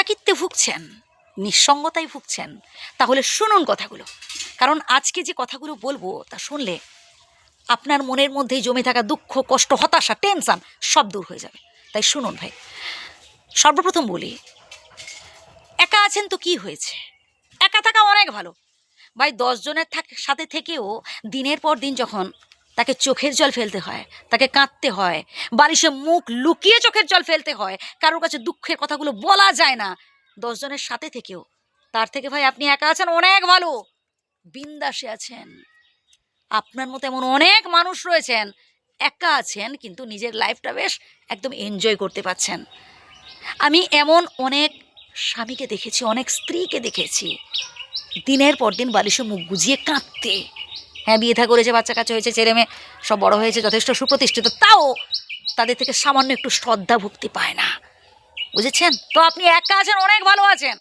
একাকিত্বে ভুগছেন, নিঃসঙ্গতায় ভুগছেন, তাহলে শুনুন কথাগুলো। কারণ আজকে যে কথাগুলো বলবো তা শুনলে আপনার মনের মধ্যেই জমে থাকা দুঃখ, কষ্ট, হতাশা, টেনশন সব দূর হয়ে যাবে। তাই শুনুন ভাই। সর্বপ্রথম বলি, একা আছেন তো কি হয়েছে? একা থাকা অনেক ভালো ভাই। 10 জনের সাথে থেকেও দিনের পর দিন যখন তাকে চোখের জল ফেলতে হয়, তাকে কাঁদতে হয়, বালিশে মুখ লুকিয়ে চোখের জল ফেলতে হয়, কারোর কাছে দুঃখের কথাগুলো বলা যায় না, 10 জনের সাথে থেকেও তার থেকে ভাই আপনি একা আছেন অনেক ভালো, বিন্দাসে আছেন। আপনার মতো এমন অনেক মানুষ রয়েছেন, একা আছেন কিন্তু নিজের লাইফটা বেশ একদম এনজয় করতে পারছেন। আমি এমন অনেক স্বামীকে দেখেছি, অনেক স্ত্রীকে দেখেছি দিনের পর দিন বালিশে মুখ গুজিয়ে কাঁদতে। হ্যাঁ, বিয়ে থা করেছে, বাচ্চা কাচ্চা হয়েছে, ছেলে মেয়ে সব বড় হয়েছে, যথেষ্ট সুপ্রতিষ্ঠিত, তাও তাদের থেকে সামান্য একটু শ্রদ্ধা ভক্তি পায় না। বুঝেছেন তো? আপনি একা আছেন, অনেক ভালো আছেন।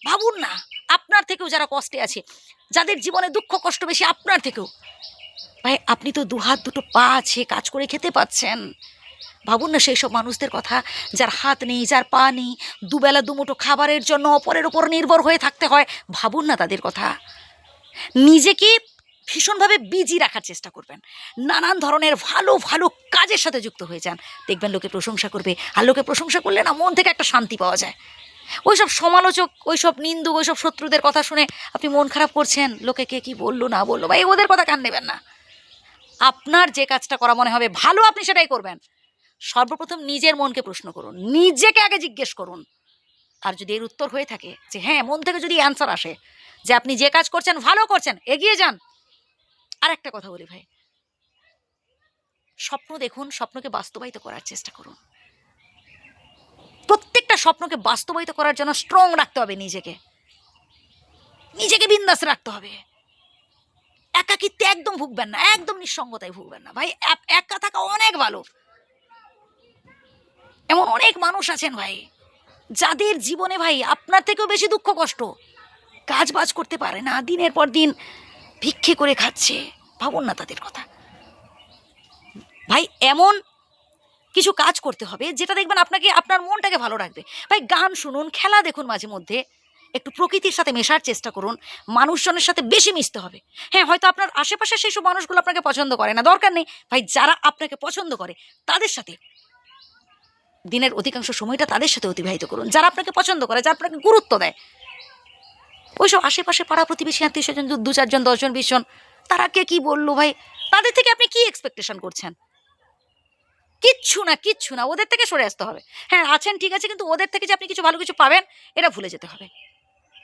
ভাবুন না, আপনার থেকেও যারা কষ্টে আছে, যাদের জীবনে দুঃখ কষ্ট বেশি আপনার থেকেও, ভাই আপনি তো 2 হাত 2টো পা আছে, কাজ করে খেতে পাচ্ছেন। ভাবুন না সেই সব মানুষদের কথা, যার হাত নেই, যার পা নেই, দুবেলা দুমুঠো খাবারের জন্য অপরের ওপর নির্ভর হয়ে থাকতে হয়। ভাবুন না তাদের কথা। নিজেকে ভীষণভাবে বিজি রাখার চেষ্টা করবেন, নানান ধরনের ভালো ভালো কাজের সাথে যুক্ত হয়ে যান। দেখবেন লোকে প্রশংসা করবে, আর লোকে প্রশংসা করলে না মন থেকে একটা শান্তি পাওয়া যায়। ওইসব সমালোচক, ওইসব নিন্দুক, ওইসব শত্রুদের কথা শুনে আপনি মন খারাপ করছেন, লোকে কে কী বললো না বললো, ভাই ওদের কথা কান নেবেন না। আপনার যে কাজটা করা মনে হবে ভালো, আপনি সেটাই করবেন। সর্বপ্রথম নিজের মনকে প্রশ্ন করুন, নিজেকে আগে জিজ্ঞেস করুন। আর যদি এর উত্তর হয়ে থাকে যে হ্যাঁ, মন থেকে যদি অ্যান্সার আসে যে আপনি যে কাজ করছেন ভালো করছেন, এগিয়ে যান। আর একটা কথা বলি ভাই, স্বপ্ন দেখুন, স্বপ্নকে বাস্তবায়িত করার চেষ্টা করুন। প্রত্যেকটা স্বপ্নকে বাস্তবায়িত করার জন্য স্ট্রং রাখতে হবে নিজেকে, নিজেকে বিন্দাস রাখতে হবে। একাকিত্বে একদম ভুগবেন না, একদম নিঃসঙ্গতায় ভুগবেন না ভাই। একা থাকা অনেক ভালো। এমন অনেক মানুষ আছেন ভাই, যাদের জীবনে ভাই আপনার থেকেও বেশি দুঃখ কষ্ট, কাজ বাজ করতে পারে না, দিনের পর দিন ভিক্ষে করে খাচ্ছে। ভাবুন না তাদের কথা ভাই। এমন কিছু কাজ করতে হবে যেটা দেখবেন আপনাকে, আপনার মনটাকে ভালো রাখবে ভাই। গান শুনুন, খেলা দেখুন, মাঝে মধ্যে একটু প্রকৃতির সাথে মেশার চেষ্টা করুন, মানুষজনের সাথে বেশি মিশতে হবে। হ্যাঁ, হয়তো আপনার আশেপাশে সেই সব মানুষগুলো আপনাকে পছন্দ করে না, দরকার নেই ভাই। যারা আপনাকে পছন্দ করে তাদের সাথে দিনের অধিকাংশ সময়টা তাদের সাথে অতিবাহিত করুন, যারা আপনাকে পছন্দ করে, যারা আপনাকে গুরুত্ব দেয়। ওইসব আশেপাশে পাড়া প্রতিবেশী, আত্মীয় স্বজন, 2-4 জন, 10 জন, 20 জন, তারা কে কী বললো ভাই, তাদের থেকে আপনি কি এক্সপেকটেশন করছেন? কিচ্ছু না, কিচ্ছু না। ওদের থেকে সরে আসতে হবে। হ্যাঁ, আছেন ঠিক আছে, কিন্তু ওদের থেকে যে আপনি কিছু ভালো কিছু পাবেন এটা ভুলে যেতে হবে।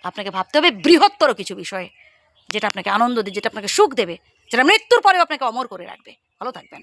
আপনাকে ভাবতে হবে বৃহত্তর কিছু বিষয়ে, যেটা আপনাকে আনন্দ দেবে, যেটা আপনাকে সুখ দেবে, যেটা মৃত্যুর পরেও আপনাকে অমর করে রাখবে। ভালো থাকবেন।